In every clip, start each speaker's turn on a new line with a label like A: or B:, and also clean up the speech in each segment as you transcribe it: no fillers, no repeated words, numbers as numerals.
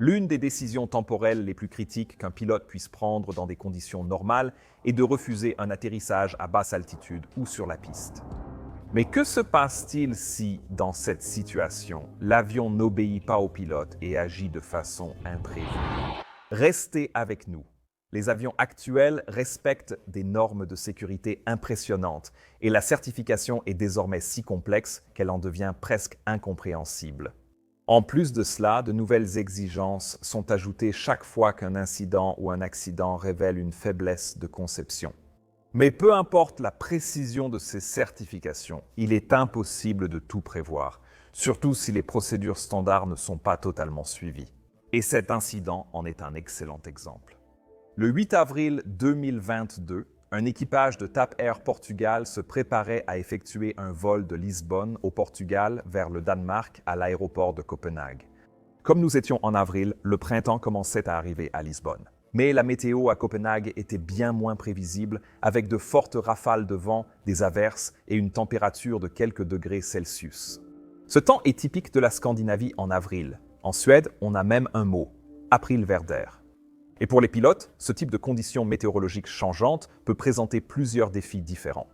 A: L'une des décisions temporelles les plus critiques qu'un pilote puisse prendre dans des conditions normales est de refuser un atterrissage à basse altitude ou sur la piste. Mais que se passe-t-il si, dans cette situation, l'avion n'obéit pas au pilote et agit de façon imprévue? Restez avec nous. Les avions actuels respectent des normes de sécurité impressionnantes et la certification est désormais si complexe qu'elle en devient presque incompréhensible. En plus de cela, de nouvelles exigences sont ajoutées chaque fois qu'un incident ou un accident révèle une faiblesse de conception. Mais peu importe la précision de ces certifications, il est impossible de tout prévoir, surtout si les procédures standards ne sont pas totalement suivies. Et cet incident en est un excellent exemple. Le 8 avril 2022, un équipage de TAP Air Portugal se préparait à effectuer un vol de Lisbonne au Portugal vers le Danemark à l'aéroport de Copenhague. Comme nous étions en avril, le printemps commençait à arriver à Lisbonne. Mais la météo à Copenhague était bien moins prévisible, avec de fortes rafales de vent, des averses et une température de quelques degrés Celsius. Ce temps est typique de la Scandinavie en avril. En Suède, on a même un mot, aprilväder. Et pour les pilotes, ce type de conditions météorologiques changeantes peut présenter plusieurs défis différents.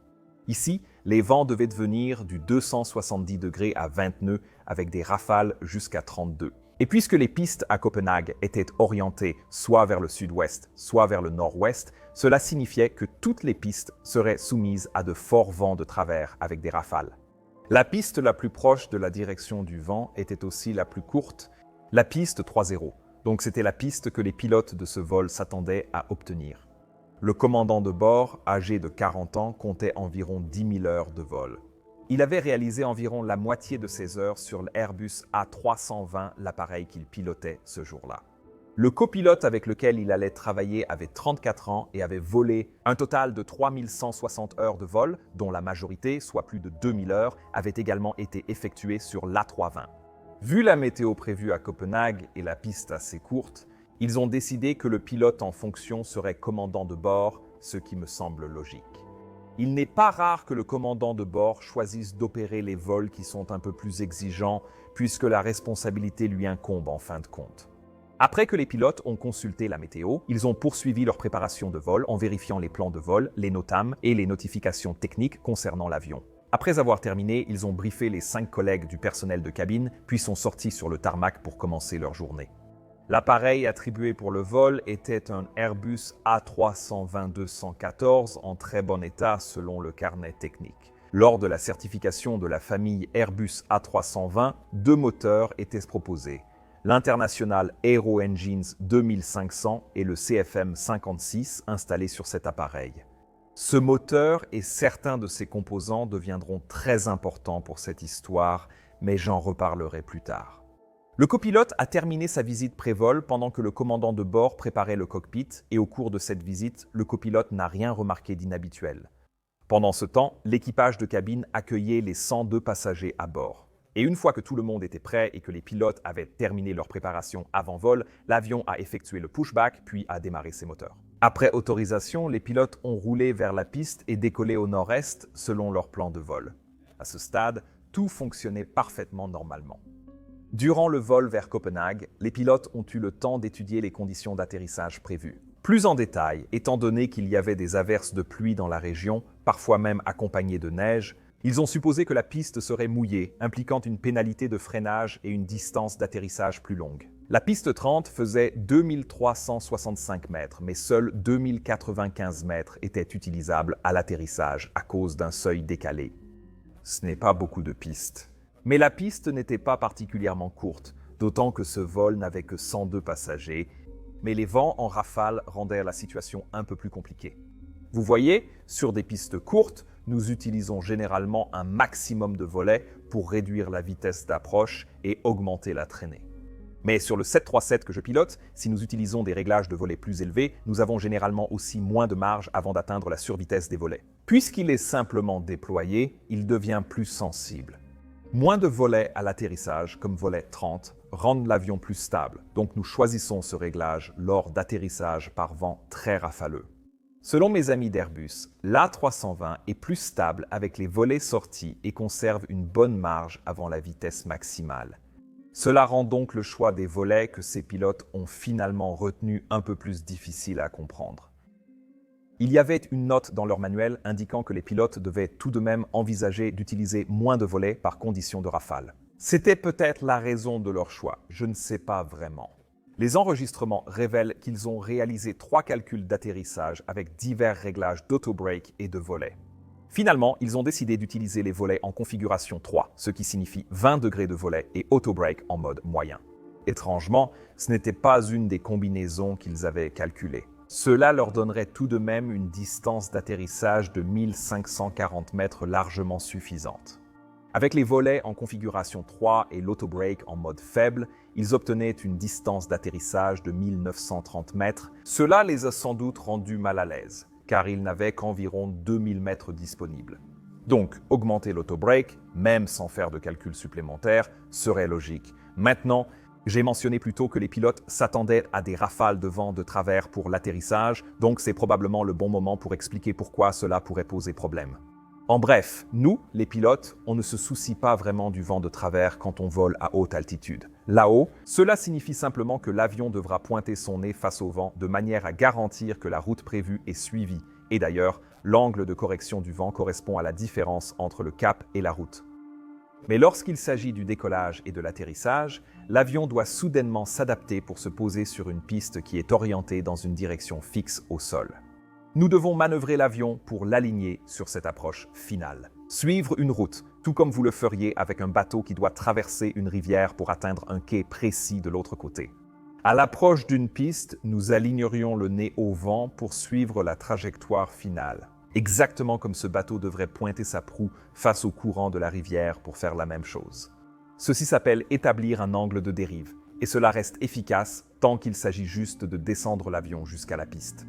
A: Ici, les vents devaient devenir du 270 degrés à 20 nœuds avec des rafales jusqu'à 32. Et puisque les pistes à Copenhague étaient orientées soit vers le sud-ouest, soit vers le nord-ouest, cela signifiait que toutes les pistes seraient soumises à de forts vents de travers avec des rafales. La piste la plus proche de la direction du vent était aussi la plus courte, la piste 3.0. Donc c'était la piste que les pilotes de ce vol s'attendaient à obtenir. Le commandant de bord, âgé de 40 ans, comptait environ 10 000 heures de vol. Il avait réalisé environ la moitié de ses heures sur l'Airbus A320, l'appareil qu'il pilotait ce jour-là. Le copilote avec lequel il allait travailler avait 34 ans et avait volé un total de 3160 heures de vol, dont la majorité, soit plus de 2000 heures, avait également été effectuée sur l'A320. Vu la météo prévue à Copenhague et la piste assez courte, ils ont décidé que le pilote en fonction serait commandant de bord, ce qui me semble logique. Il n'est pas rare que le commandant de bord choisisse d'opérer les vols qui sont un peu plus exigeants, puisque la responsabilité lui incombe en fin de compte. Après que les pilotes ont consulté la météo, ils ont poursuivi leur préparation de vol en vérifiant les plans de vol, les NOTAM et les notifications techniques concernant l'avion. Après avoir terminé, ils ont briefé les 5 collègues du personnel de cabine, puis sont sortis sur le tarmac pour commencer leur journée. L'appareil attribué pour le vol était un Airbus A320-214 en très bon état selon le carnet technique. Lors de la certification de la famille Airbus A320, 2 moteurs étaient proposés. L'International Aero Engines 2500 et le CFM 56 installés sur cet appareil. Ce moteur et certains de ses composants deviendront très importants pour cette histoire, mais j'en reparlerai plus tard. Le copilote a terminé sa visite pré-vol pendant que le commandant de bord préparait le cockpit et au cours de cette visite, le copilote n'a rien remarqué d'inhabituel. Pendant ce temps, l'équipage de cabine accueillait les 102 passagers à bord. Et une fois que tout le monde était prêt et que les pilotes avaient terminé leur préparation avant vol, l'avion a effectué le pushback puis a démarré ses moteurs. Après autorisation, les pilotes ont roulé vers la piste et décollé au nord-est selon leur plan de vol. À ce stade, tout fonctionnait parfaitement normalement. Durant le vol vers Copenhague, les pilotes ont eu le temps d'étudier les conditions d'atterrissage prévues. Plus en détail, étant donné qu'il y avait des averses de pluie dans la région, parfois même accompagnées de neige, ils ont supposé que la piste serait mouillée, impliquant une pénalité de freinage et une distance d'atterrissage plus longue. La piste 30 faisait 2365 mètres, mais seuls 2095 mètres étaient utilisables à l'atterrissage à cause d'un seuil décalé. Ce n'est pas beaucoup de pistes. Mais la piste n'était pas particulièrement courte, d'autant que ce vol n'avait que 102 passagers, mais les vents en rafale rendaient la situation un peu plus compliquée. Vous voyez, sur des pistes courtes, nous utilisons généralement un maximum de volets pour réduire la vitesse d'approche et augmenter la traînée. Mais sur le 737 que je pilote, si nous utilisons des réglages de volets plus élevés, nous avons généralement aussi moins de marge avant d'atteindre la survitesse des volets. Puisqu'il est simplement déployé, il devient plus sensible. Moins de volets à l'atterrissage, comme volet 30, rendent l'avion plus stable, donc nous choisissons ce réglage lors d'atterrissage par vent très rafaleux. Selon mes amis d'Airbus, l'A320 est plus stable avec les volets sortis et conserve une bonne marge avant la vitesse maximale. Cela rend donc le choix des volets que ces pilotes ont finalement retenu un peu plus difficile à comprendre. Il y avait une note dans leur manuel indiquant que les pilotes devaient tout de même envisager d'utiliser moins de volets par condition de rafale. C'était peut-être la raison de leur choix, je ne sais pas vraiment. Les enregistrements révèlent qu'ils ont réalisé 3 calculs d'atterrissage avec divers réglages d'auto-brake et de volets. Finalement, ils ont décidé d'utiliser les volets en configuration 3, ce qui signifie 20 degrés de volet et auto-brake en mode moyen. Étrangement, ce n'était pas une des combinaisons qu'ils avaient calculées. Cela leur donnerait tout de même une distance d'atterrissage de 1540 mètres largement suffisante. Avec les volets en configuration 3 et l'auto-brake en mode faible, ils obtenaient une distance d'atterrissage de 1930 mètres. Cela les a sans doute rendus mal à l'aise, car ils n'avaient qu'environ 2000 mètres disponibles. Donc, augmenter l'auto-brake, même sans faire de calcul supplémentaire, serait logique. Maintenant, j'ai mentionné plus tôt que les pilotes s'attendaient à des rafales de vent de travers pour l'atterrissage, donc c'est probablement le bon moment pour expliquer pourquoi cela pourrait poser problème. En bref, nous, les pilotes, on ne se soucie pas vraiment du vent de travers quand on vole à haute altitude. Là-haut, cela signifie simplement que l'avion devra pointer son nez face au vent de manière à garantir que la route prévue est suivie. Et d'ailleurs, l'angle de correction du vent correspond à la différence entre le cap et la route. Mais lorsqu'il s'agit du décollage et de l'atterrissage, l'avion doit soudainement s'adapter pour se poser sur une piste qui est orientée dans une direction fixe au sol. Nous devons manœuvrer l'avion pour l'aligner sur cette approche finale. Suivre une route, tout comme vous le feriez avec un bateau qui doit traverser une rivière pour atteindre un quai précis de l'autre côté. À l'approche d'une piste, nous alignerions le nez au vent pour suivre la trajectoire finale. Exactement comme ce bateau devrait pointer sa proue face au courant de la rivière pour faire la même chose. Ceci s'appelle établir un angle de dérive, et cela reste efficace tant qu'il s'agit juste de descendre l'avion jusqu'à la piste.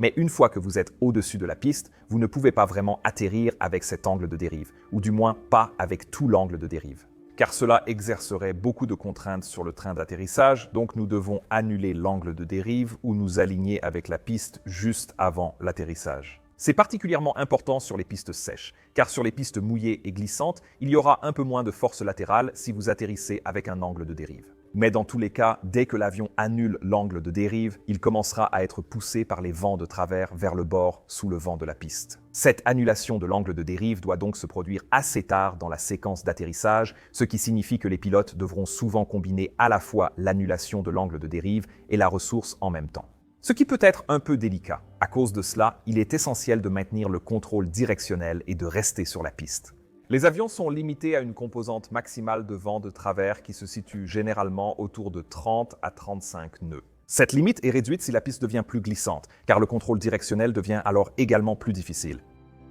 A: Mais une fois que vous êtes au-dessus de la piste, vous ne pouvez pas vraiment atterrir avec cet angle de dérive, ou du moins pas avec tout l'angle de dérive. Car cela exercerait beaucoup de contraintes sur le train d'atterrissage, donc nous devons annuler l'angle de dérive ou nous aligner avec la piste juste avant l'atterrissage. C'est particulièrement important sur les pistes sèches, car sur les pistes mouillées et glissantes, il y aura un peu moins de force latérale si vous atterrissez avec un angle de dérive. Mais dans tous les cas, dès que l'avion annule l'angle de dérive, il commencera à être poussé par les vents de travers vers le bord sous le vent de la piste. Cette annulation de l'angle de dérive doit donc se produire assez tard dans la séquence d'atterrissage, ce qui signifie que les pilotes devront souvent combiner à la fois l'annulation de l'angle de dérive et la ressource en même temps. Ce qui peut être un peu délicat. À cause de cela, il est essentiel de maintenir le contrôle directionnel et de rester sur la piste. Les avions sont limités à une composante maximale de vent de travers qui se situe généralement autour de 30 à 35 nœuds. Cette limite est réduite si la piste devient plus glissante, car le contrôle directionnel devient alors également plus difficile.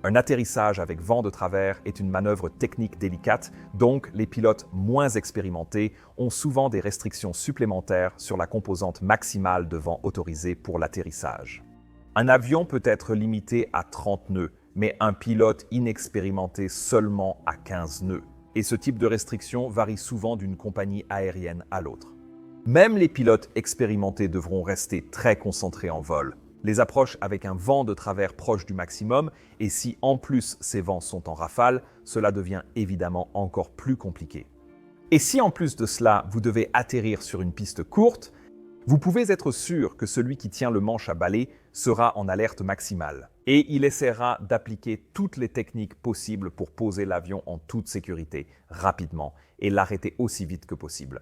A: Un atterrissage avec vent de travers est une manœuvre technique délicate, donc les pilotes moins expérimentés ont souvent des restrictions supplémentaires sur la composante maximale de vent autorisée pour l'atterrissage. Un avion peut être limité à 30 nœuds, mais un pilote inexpérimenté seulement à 15 nœuds. Et ce type de restriction varie souvent d'une compagnie aérienne à l'autre. Même les pilotes expérimentés devront rester très concentrés en vol. Les approches avec un vent de travers proche du maximum, et si en plus ces vents sont en rafale, cela devient évidemment encore plus compliqué. Et si en plus de cela, vous devez atterrir sur une piste courte, vous pouvez être sûr que celui qui tient le manche à balai sera en alerte maximale. Et il essaiera d'appliquer toutes les techniques possibles pour poser l'avion en toute sécurité, rapidement, et l'arrêter aussi vite que possible.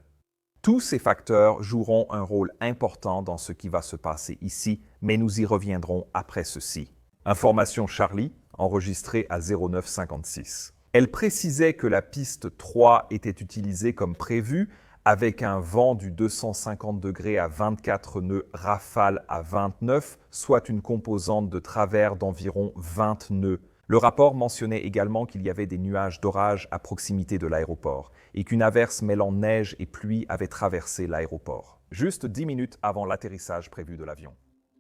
A: Tous ces facteurs joueront un rôle important dans ce qui va se passer ici, mais nous y reviendrons après ceci. Information Charlie, enregistrée à 0956. Elle précisait que la piste 3 était utilisée comme prévu, avec un vent du 250 degrés à 24 nœuds, rafale à 29, soit une composante de travers d'environ 20 nœuds. Le rapport mentionnait également qu'il y avait des nuages d'orage à proximité de l'aéroport et qu'une averse mêlant neige et pluie avait traversé l'aéroport, juste 10 minutes avant l'atterrissage prévu de l'avion.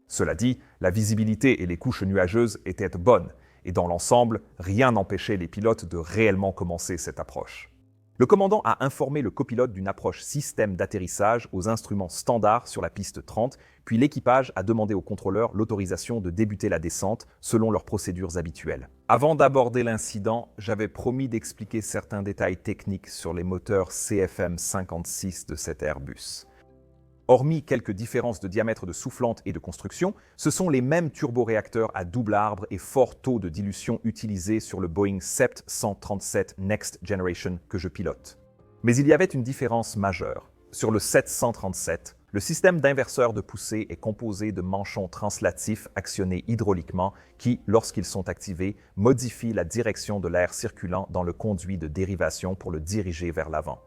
A: Cela dit, la visibilité et les couches nuageuses étaient bonnes et dans l'ensemble, rien n'empêchait les pilotes de réellement commencer cette approche. Le commandant a informé le copilote d'une approche système d'atterrissage aux instruments standards sur la piste 30, puis l'équipage a demandé au contrôleur l'autorisation de débuter la descente selon leurs procédures habituelles. Avant d'aborder l'incident, j'avais promis d'expliquer certains détails techniques sur les moteurs CFM56 de cet Airbus. Hormis quelques différences de diamètre de soufflante et de construction, ce sont les mêmes turboréacteurs à double arbre et fort taux de dilution utilisés sur le Boeing 737 Next Generation que je pilote. Mais il y avait une différence majeure. Sur le 737, le système d'inverseur de poussée est composé de manchons translatifs actionnés hydrauliquement qui, lorsqu'ils sont activés, modifient la direction de l'air circulant dans le conduit de dérivation pour le diriger vers l'avant.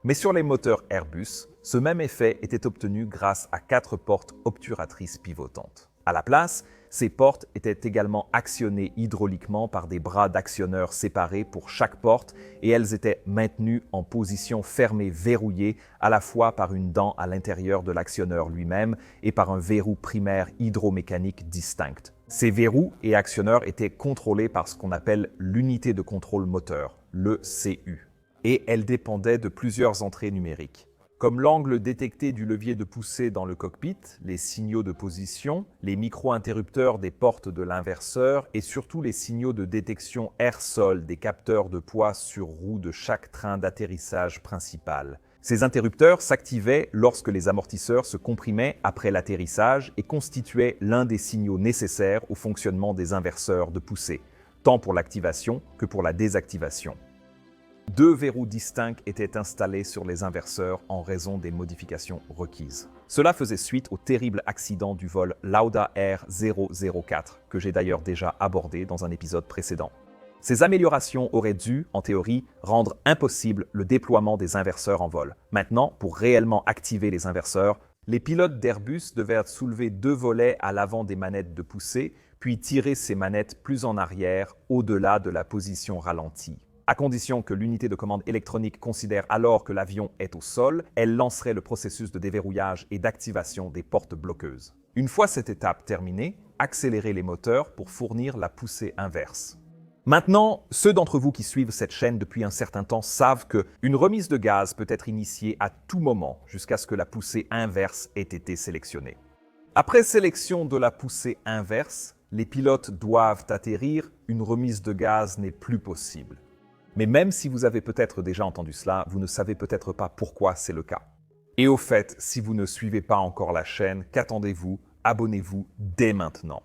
A: Mais sur les moteurs Airbus, ce même effet était obtenu grâce à 4 portes obturatrices pivotantes. À la place, ces portes étaient également actionnées hydrauliquement par des bras d'actionneurs séparés pour chaque porte et elles étaient maintenues en position fermée verrouillée à la fois par une dent à l'intérieur de l'actionneur lui-même et par un verrou primaire hydromécanique distinct. Ces verrous et actionneurs étaient contrôlés par ce qu'on appelle l'unité de contrôle moteur, l'ECU. Et elle dépendait de plusieurs entrées numériques, comme l'angle détecté du levier de poussée dans le cockpit, les signaux de position, les micro-interrupteurs des portes de l'inverseur et surtout les signaux de détection air-sol des capteurs de poids sur roue de chaque train d'atterrissage principal. Ces interrupteurs s'activaient lorsque les amortisseurs se comprimaient après l'atterrissage et constituaient l'un des signaux nécessaires au fonctionnement des inverseurs de poussée, tant pour l'activation que pour la désactivation. 2 verrous distincts étaient installés sur les inverseurs en raison des modifications requises. Cela faisait suite au terrible accident du vol Lauda Air 004, que j'ai d'ailleurs déjà abordé dans un épisode précédent. Ces améliorations auraient dû, en théorie, rendre impossible le déploiement des inverseurs en vol. Maintenant, pour réellement activer les inverseurs, les pilotes d'Airbus devaient soulever 2 volets à l'avant des manettes de poussée, puis tirer ces manettes plus en arrière, au-delà de la position ralentie. À condition que l'unité de commande électronique considère alors que l'avion est au sol, elle lancerait le processus de déverrouillage et d'activation des portes bloqueuses. Une fois cette étape terminée, accélérez les moteurs pour fournir la poussée inverse. Maintenant, ceux d'entre vous qui suivent cette chaîne depuis un certain temps savent qu'une remise de gaz peut être initiée à tout moment jusqu'à ce que la poussée inverse ait été sélectionnée. Après sélection de la poussée inverse, les pilotes doivent atterrir, une remise de gaz n'est plus possible. Mais même si vous avez peut-être déjà entendu cela, vous ne savez peut-être pas pourquoi c'est le cas. Et au fait, si vous ne suivez pas encore la chaîne, qu'attendez-vous? Abonnez-vous dès maintenant.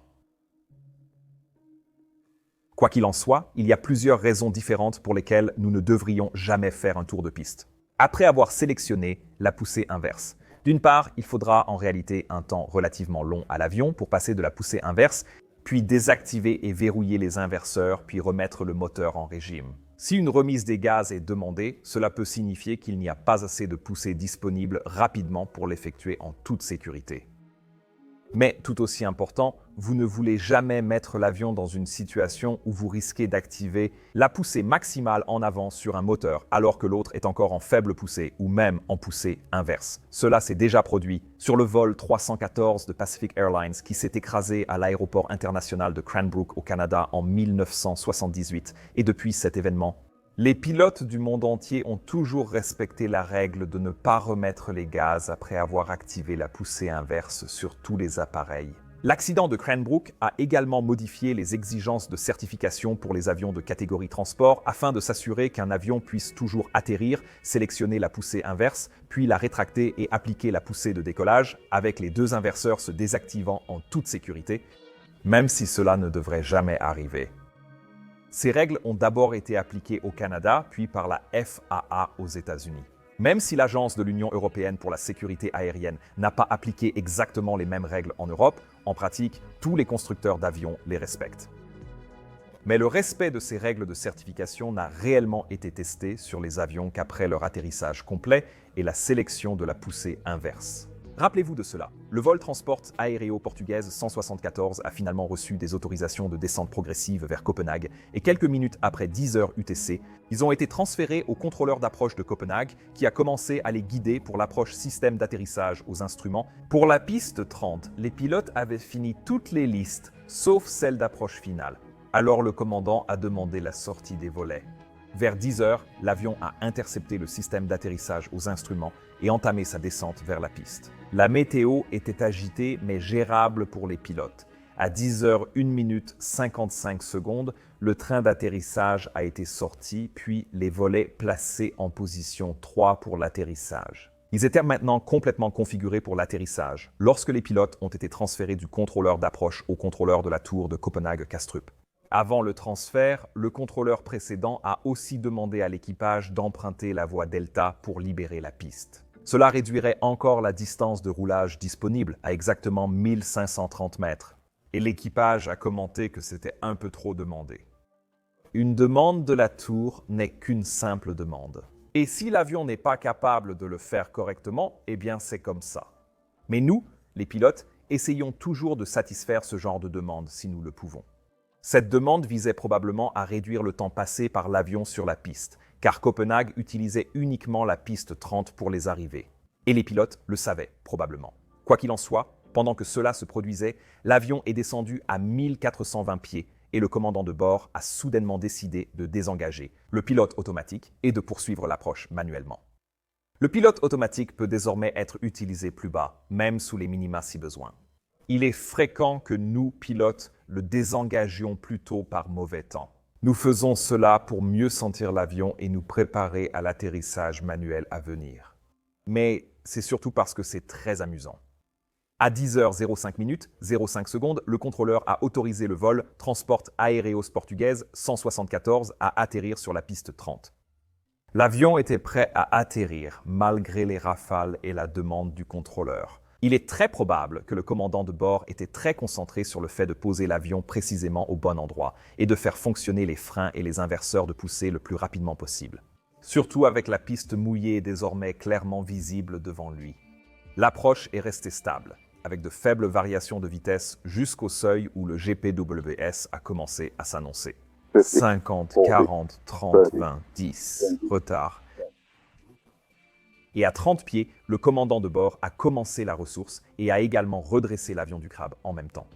A: Quoi qu'il en soit, il y a plusieurs raisons différentes pour lesquelles nous ne devrions jamais faire un tour de piste. Après avoir sélectionné la poussée inverse, d'une part, il faudra en réalité un temps relativement long à l'avion pour passer de la poussée inverse, puis désactiver et verrouiller les inverseurs, puis remettre le moteur en régime. Si une remise des gaz est demandée, cela peut signifier qu'il n'y a pas assez de poussée disponible rapidement pour l'effectuer en toute sécurité. Mais tout aussi important, vous ne voulez jamais mettre l'avion dans une situation où vous risquez d'activer la poussée maximale en avant sur un moteur alors que l'autre est encore en faible poussée ou même en poussée inverse. Cela s'est déjà produit sur le vol 314 de Pacific Airlines qui s'est écrasé à l'aéroport international de Cranbrook au Canada en 1978 et depuis cet événement, les pilotes du monde entier ont toujours respecté la règle de ne pas remettre les gaz après avoir activé la poussée inverse sur tous les appareils. L'accident de Cranbrook a également modifié les exigences de certification pour les avions de catégorie transport afin de s'assurer qu'un avion puisse toujours atterrir, sélectionner la poussée inverse, puis la rétracter et appliquer la poussée de décollage, avec les 2 inverseurs se désactivant en toute sécurité, même si cela ne devrait jamais arriver. Ces règles ont d'abord été appliquées au Canada, puis par la FAA aux États-Unis. Même si l'Agence de l'Union européenne pour la sécurité aérienne n'a pas appliqué exactement les mêmes règles en Europe, en pratique, tous les constructeurs d'avions les respectent. Mais le respect de ces règles de certification n'a réellement été testé sur les avions qu'après leur atterrissage complet et la sélection de la poussée inverse. Rappelez-vous de cela. Le vol Transport Aéreo Portuguese 174 a finalement reçu des autorisations de descente progressive vers Copenhague et quelques minutes après 10 heures UTC, ils ont été transférés au contrôleur d'approche de Copenhague qui a commencé à les guider pour l'approche système d'atterrissage aux instruments. Pour la piste 30, les pilotes avaient fini toutes les listes, sauf celle d'approche finale. Alors le commandant a demandé la sortie des volets. Vers 10 heures, l'avion a intercepté le système d'atterrissage aux instruments et entamé sa descente vers la piste. La météo était agitée mais gérable pour les pilotes. À 10 heures 1 minute 55 secondes, le train d'atterrissage a été sorti, puis les volets placés en position 3 pour l'atterrissage. Ils étaient maintenant complètement configurés pour l'atterrissage, lorsque les pilotes ont été transférés du contrôleur d'approche au contrôleur de la tour de Copenhague-Kastrup. Avant le transfert, le contrôleur précédent a aussi demandé à l'équipage d'emprunter la voie Delta pour libérer la piste. Cela réduirait encore la distance de roulage disponible à exactement 1530 mètres. Et l'équipage a commenté que c'était un peu trop demandé. Une demande de la tour n'est qu'une simple demande. Et si l'avion n'est pas capable de le faire correctement, eh bien c'est comme ça. Mais nous, les pilotes, essayons toujours de satisfaire ce genre de demande si nous le pouvons. Cette demande visait probablement à réduire le temps passé par l'avion sur la piste, car Copenhague utilisait uniquement la piste 30 pour les arrivées. Et les pilotes le savaient, probablement. Quoi qu'il en soit, pendant que cela se produisait, l'avion est descendu à 1420 pieds et le commandant de bord a soudainement décidé de désengager le pilote automatique et de poursuivre l'approche manuellement. Le pilote automatique peut désormais être utilisé plus bas, même sous les minima si besoin. Il est fréquent que nous, pilotes, le désengagions plutôt par mauvais temps. Nous faisons cela pour mieux sentir l'avion et nous préparer à l'atterrissage manuel à venir. Mais c'est surtout parce que c'est très amusant. À 10h05 05 secondes, le contrôleur a autorisé le vol Transport Aéreos Portuguese 174 à atterrir sur la piste 30. L'avion était prêt à atterrir malgré les rafales et la demande du contrôleur. Il est très probable que le commandant de bord était très concentré sur le fait de poser l'avion précisément au bon endroit et de faire fonctionner les freins et les inverseurs de poussée le plus rapidement possible. Surtout avec la piste mouillée désormais clairement visible devant lui. L'approche est restée stable, avec de faibles variations de vitesse jusqu'au seuil où le GPWS a commencé à s'annoncer. 50, 40, 30, 20, 10, retard. Et à 30 pieds, le commandant de bord a commencé la ressource et a également redressé l'avion du crabe en même temps.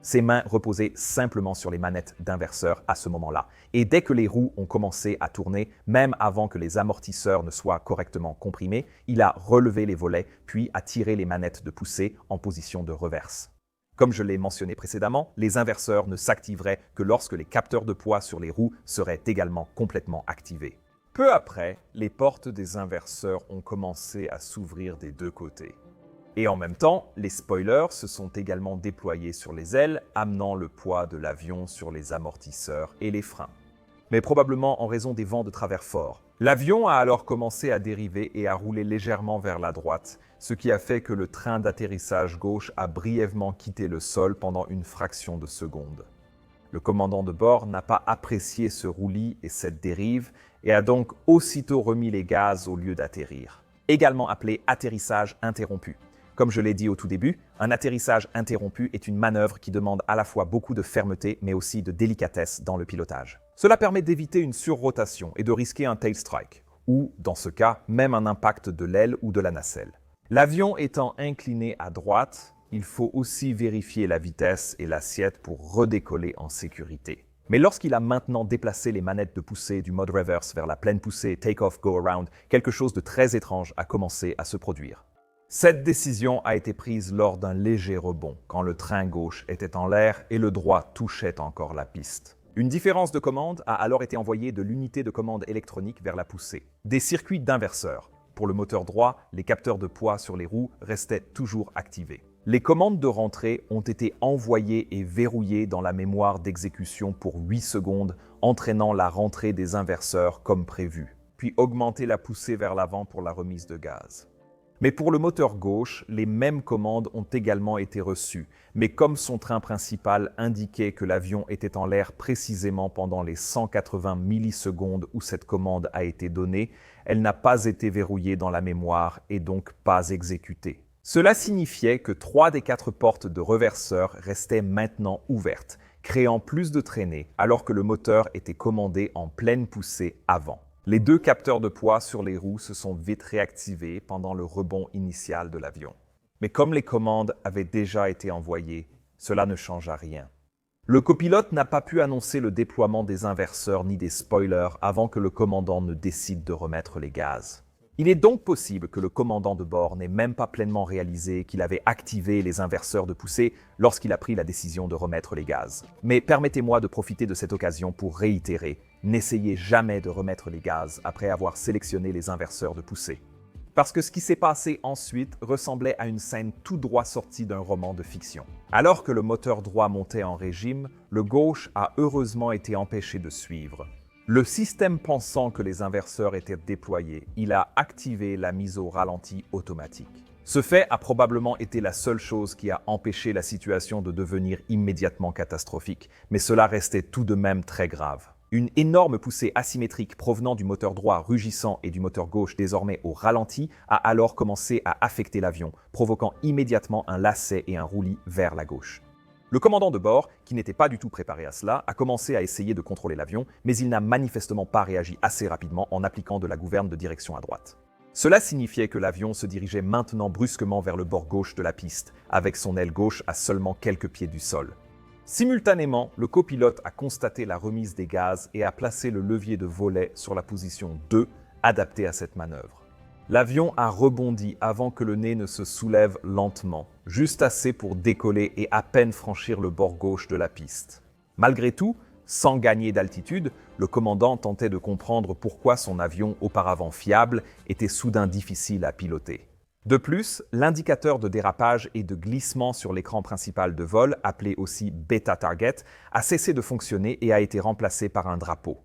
A: Ses mains reposaient simplement sur les manettes d'inverseur à ce moment-là. Et dès que les roues ont commencé à tourner, même avant que les amortisseurs ne soient correctement comprimés, il a relevé les volets, puis a tiré les manettes de poussée en position de reverse. Comme je l'ai mentionné précédemment, les inverseurs ne s'activeraient que lorsque les capteurs de poids sur les roues seraient également complètement activés. Peu après, les portes des inverseurs ont commencé à s'ouvrir des deux côtés. Et en même temps, les spoilers se sont également déployés sur les ailes, amenant le poids de l'avion sur les amortisseurs et les freins. Mais probablement en raison des vents de travers forts. L'avion a alors commencé à dériver et à rouler légèrement vers la droite, ce qui a fait que le train d'atterrissage gauche a brièvement quitté le sol pendant une fraction de seconde. Le commandant de bord n'a pas apprécié ce roulis et cette dérive et a donc aussitôt remis les gaz au lieu d'atterrir. Également appelé atterrissage interrompu. Comme je l'ai dit au tout début, un atterrissage interrompu est une manœuvre qui demande à la fois beaucoup de fermeté mais aussi de délicatesse dans le pilotage. Cela permet d'éviter une surrotation et de risquer un tail strike, ou, dans ce cas, même un impact de l'aile ou de la nacelle. L'avion étant incliné à droite, il faut aussi vérifier la vitesse et l'assiette pour redécoller en sécurité. Mais lorsqu'il a maintenant déplacé les manettes de poussée du mode reverse vers la pleine poussée take-off go-around, quelque chose de très étrange a commencé à se produire. Cette décision a été prise lors d'un léger rebond, quand le train gauche était en l'air et le droit touchait encore la piste. Une différence de commande a alors été envoyée de l'unité de commande électronique vers la poussée. Des circuits d'inverseurs. Pour le moteur droit, les capteurs de poids sur les roues restaient toujours activés. Les commandes de rentrée ont été envoyées et verrouillées dans la mémoire d'exécution pour 8 secondes, entraînant la rentrée des inverseurs comme prévu, puis augmenter la poussée vers l'avant pour la remise de gaz. Mais pour le moteur gauche, les mêmes commandes ont également été reçues, mais comme son train principal indiquait que l'avion était en l'air précisément pendant les 180 millisecondes où cette commande a été donnée, elle n'a pas été verrouillée dans la mémoire et donc pas exécutée. Cela signifiait que 3 des 4 portes de reverseur restaient maintenant ouvertes, créant plus de traînée alors que le moteur était commandé en pleine poussée avant. Les 2 capteurs de poids sur les roues se sont vite réactivés pendant le rebond initial de l'avion. Mais comme les commandes avaient déjà été envoyées, cela ne changea rien. Le copilote n'a pas pu annoncer le déploiement des inverseurs ni des spoilers avant que le commandant ne décide de remettre les gaz. Il est donc possible que le commandant de bord n'ait même pas pleinement réalisé qu'il avait activé les inverseurs de poussée lorsqu'il a pris la décision de remettre les gaz. Mais permettez-moi de profiter de cette occasion pour réitérer, n'essayez jamais de remettre les gaz après avoir sélectionné les inverseurs de poussée. Parce que ce qui s'est passé ensuite ressemblait à une scène tout droit sortie d'un roman de fiction. Alors que le moteur droit montait en régime, le gauche a heureusement été empêché de suivre. Le système pensant que les inverseurs étaient déployés, il a activé la mise au ralenti automatique. Ce fait a probablement été la seule chose qui a empêché la situation de devenir immédiatement catastrophique, mais cela restait tout de même très grave. Une énorme poussée asymétrique provenant du moteur droit rugissant et du moteur gauche désormais au ralenti a alors commencé à affecter l'avion, provoquant immédiatement un lacet et un roulis vers la gauche. Le commandant de bord, qui n'était pas du tout préparé à cela, a commencé à essayer de contrôler l'avion, mais il n'a manifestement pas réagi assez rapidement en appliquant de la gouverne de direction à droite. Cela signifiait que l'avion se dirigeait maintenant brusquement vers le bord gauche de la piste, avec son aile gauche à seulement quelques pieds du sol. Simultanément, le copilote a constaté la remise des gaz et a placé le levier de volet sur la position 2, adaptée à cette manœuvre. L'avion a rebondi avant que le nez ne se soulève lentement, juste assez pour décoller et à peine franchir le bord gauche de la piste. Malgré tout, sans gagner d'altitude, le commandant tentait de comprendre pourquoi son avion, auparavant fiable, était soudain difficile à piloter. De plus, l'indicateur de dérapage et de glissement sur l'écran principal de vol, appelé aussi Beta Target, a cessé de fonctionner et a été remplacé par un drapeau.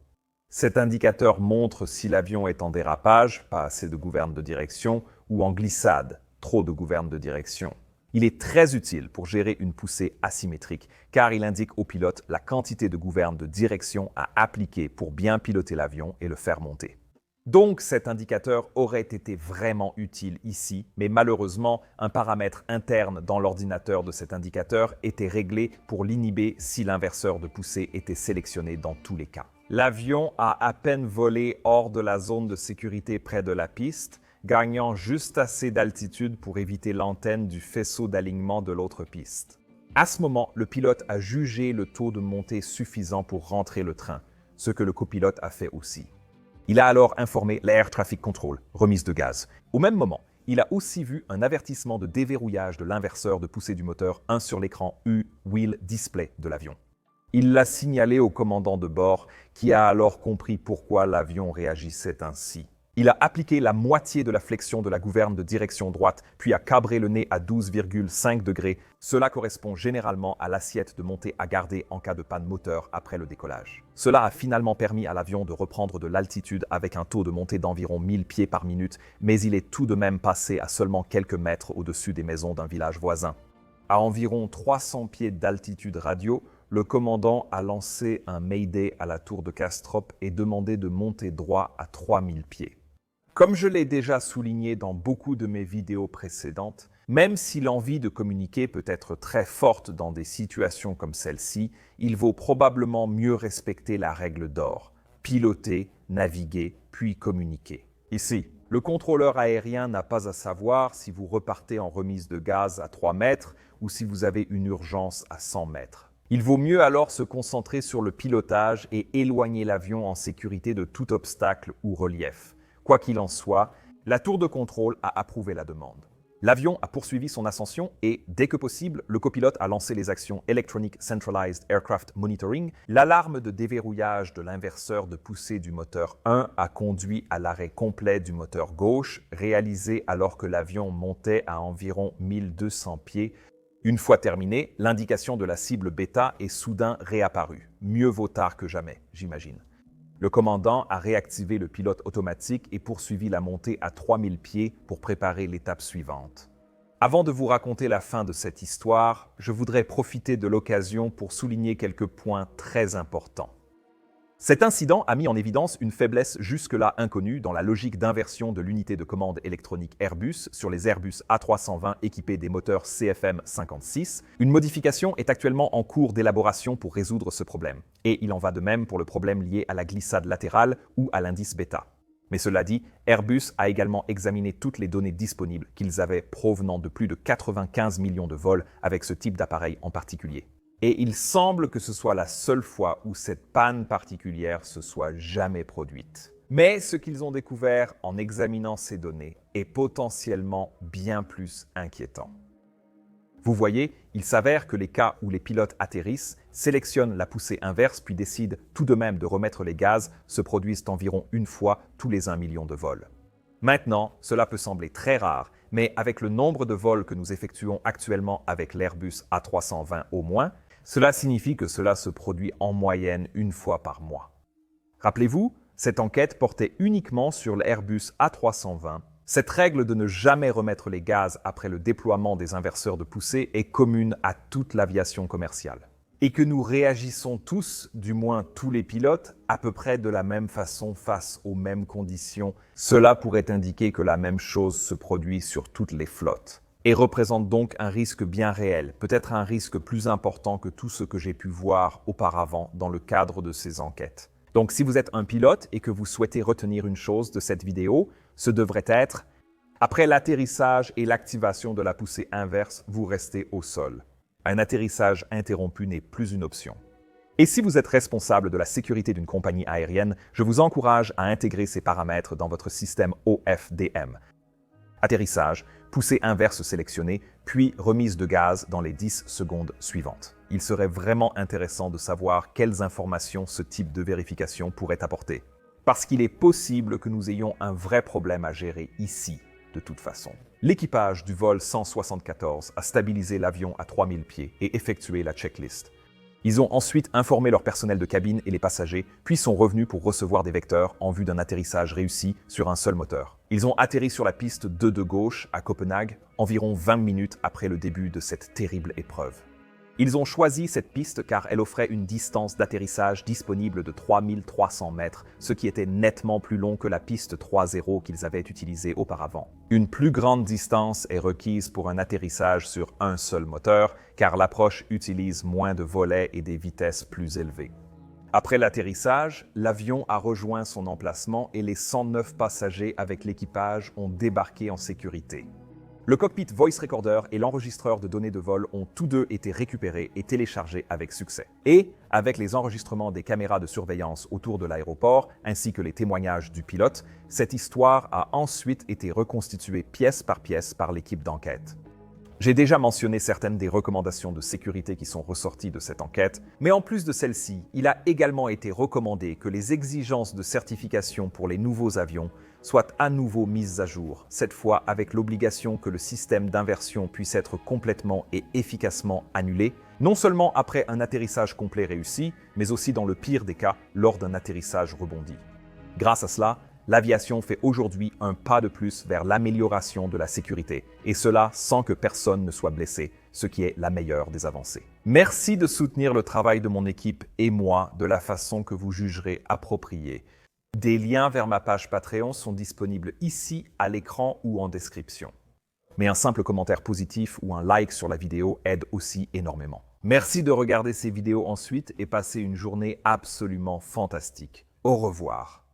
A: Cet indicateur montre si l'avion est en dérapage, pas assez de gouverne de direction, ou en glissade, trop de gouverne de direction. Il est très utile pour gérer une poussée asymétrique, car il indique au pilote la quantité de gouverne de direction à appliquer pour bien piloter l'avion et le faire monter. Donc cet indicateur aurait été vraiment utile ici, mais malheureusement, un paramètre interne dans l'ordinateur de cet indicateur était réglé pour l'inhiber si l'inverseur de poussée était sélectionné dans tous les cas. L'avion a à peine volé hors de la zone de sécurité près de la piste, gagnant juste assez d'altitude pour éviter l'antenne du faisceau d'alignement de l'autre piste. À ce moment, le pilote a jugé le taux de montée suffisant pour rentrer le train, ce que le copilote a fait aussi. Il a alors informé l'Air Traffic Control, remise de gaz. Au même moment, il a aussi vu un avertissement de déverrouillage de l'inverseur de poussée du moteur 1 sur l'écran U-Wheel Display de l'avion. Il l'a signalé au commandant de bord, qui a alors compris pourquoi l'avion réagissait ainsi. Il a appliqué la moitié de la flexion de la gouverne de direction droite, puis a cabré le nez à 12,5 degrés. Cela correspond généralement à l'assiette de montée à garder en cas de panne moteur après le décollage. Cela a finalement permis à l'avion de reprendre de l'altitude avec un taux de montée d'environ 1000 pieds par minute, mais il est tout de même passé à seulement quelques mètres au-dessus des maisons d'un village voisin. À environ 300 pieds d'altitude radio, le commandant a lancé un Mayday à la tour de Castrop et demandé de monter droit à 3000 pieds. Comme je l'ai déjà souligné dans beaucoup de mes vidéos précédentes, même si l'envie de communiquer peut être très forte dans des situations comme celle-ci, il vaut probablement mieux respecter la règle d'or: piloter, naviguer, puis communiquer. Ici, le contrôleur aérien n'a pas à savoir si vous repartez en remise de gaz à 3 mètres ou si vous avez une urgence à 100 mètres. Il vaut mieux alors se concentrer sur le pilotage et éloigner l'avion en sécurité de tout obstacle ou relief. Quoi qu'il en soit, la tour de contrôle a approuvé la demande. L'avion a poursuivi son ascension et, dès que possible, le copilote a lancé les actions Electronic Centralized Aircraft Monitoring. L'alarme de déverrouillage de l'inverseur de poussée du moteur 1 a conduit à l'arrêt complet du moteur gauche, réalisé alors que l'avion montait à environ 1200 pieds. Une fois terminé, l'indication de la cible bêta est soudain réapparue. Mieux vaut tard que jamais, j'imagine. Le commandant a réactivé le pilote automatique et poursuivi la montée à 3000 pieds pour préparer l'étape suivante. Avant de vous raconter la fin de cette histoire, je voudrais profiter de l'occasion pour souligner quelques points très importants. Cet incident a mis en évidence une faiblesse jusque-là inconnue dans la logique d'inversion de l'unité de commande électronique Airbus sur les Airbus A320 équipés des moteurs CFM56. Une modification est actuellement en cours d'élaboration pour résoudre ce problème. Et il en va de même pour le problème lié à la glissade latérale ou à l'indice bêta. Mais cela dit, Airbus a également examiné toutes les données disponibles qu'ils avaient provenant de plus de 95 millions de vols avec ce type d'appareil en particulier. Et il semble que ce soit la seule fois où cette panne particulière se soit jamais produite. Mais ce qu'ils ont découvert en examinant ces données est potentiellement bien plus inquiétant. Vous voyez, il s'avère que les cas où les pilotes atterrissent, sélectionnent la poussée inverse puis décident tout de même de remettre les gaz se produisent environ une fois tous les 1 million de vols. Maintenant, cela peut sembler très rare, mais avec le nombre de vols que nous effectuons actuellement avec l'Airbus A320 au moins, cela signifie que cela se produit en moyenne une fois par mois. Rappelez-vous, cette enquête portait uniquement sur l'Airbus A320. Cette règle de ne jamais remettre les gaz après le déploiement des inverseurs de poussée est commune à toute l'aviation commerciale. Et que nous réagissons tous, du moins tous les pilotes, à peu près de la même façon face aux mêmes conditions, cela pourrait indiquer que la même chose se produit sur toutes les flottes. Et représente donc un risque bien réel, peut-être un risque plus important que tout ce que j'ai pu voir auparavant dans le cadre de ces enquêtes. Donc si vous êtes un pilote et que vous souhaitez retenir une chose de cette vidéo, ce devrait être « Après l'atterrissage et l'activation de la poussée inverse, vous restez au sol. Un atterrissage interrompu n'est plus une option. » Et si vous êtes responsable de la sécurité d'une compagnie aérienne, je vous encourage à intégrer ces paramètres dans votre système OFDM. Atterrissage, poussée inverse sélectionnée, puis remise de gaz dans les 10 secondes suivantes. Il serait vraiment intéressant de savoir quelles informations ce type de vérification pourrait apporter. Parce qu'il est possible que nous ayons un vrai problème à gérer ici, de toute façon. L'équipage du vol 174 a stabilisé l'avion à 3000 pieds et effectué la checklist. Ils ont ensuite informé leur personnel de cabine et les passagers, puis sont revenus pour recevoir des vecteurs en vue d'un atterrissage réussi sur un seul moteur. Ils ont atterri sur la piste 2 de gauche à Copenhague, environ 20 minutes après le début de cette terrible épreuve. Ils ont choisi cette piste car elle offrait une distance d'atterrissage disponible de 3300 mètres, ce qui était nettement plus long que la piste 3.0 qu'ils avaient utilisée auparavant. Une plus grande distance est requise pour un atterrissage sur un seul moteur, car l'approche utilise moins de volets et des vitesses plus élevées. Après l'atterrissage, l'avion a rejoint son emplacement et les 109 passagers avec l'équipage ont débarqué en sécurité. Le cockpit Voice Recorder et l'enregistreur de données de vol ont tous deux été récupérés et téléchargés avec succès. Et, avec les enregistrements des caméras de surveillance autour de l'aéroport, ainsi que les témoignages du pilote, cette histoire a ensuite été reconstituée pièce par l'équipe d'enquête. J'ai déjà mentionné certaines des recommandations de sécurité qui sont ressorties de cette enquête, mais en plus de celle-ci, il a également été recommandé que les exigences de certification pour les nouveaux avions soient à nouveau mises à jour, cette fois avec l'obligation que le système d'inversion puisse être complètement et efficacement annulé, non seulement après un atterrissage complet réussi, mais aussi dans le pire des cas, lors d'un atterrissage rebondi. Grâce à cela, l'aviation fait aujourd'hui un pas de plus vers l'amélioration de la sécurité, et cela sans que personne ne soit blessé, ce qui est la meilleure des avancées. Merci de soutenir le travail de mon équipe et moi de la façon que vous jugerez appropriée. Des liens vers ma page Patreon sont disponibles ici à l'écran ou en description. Mais un simple commentaire positif ou un like sur la vidéo aide aussi énormément. Merci de regarder ces vidéos ensuite et passez une journée absolument fantastique. Au revoir.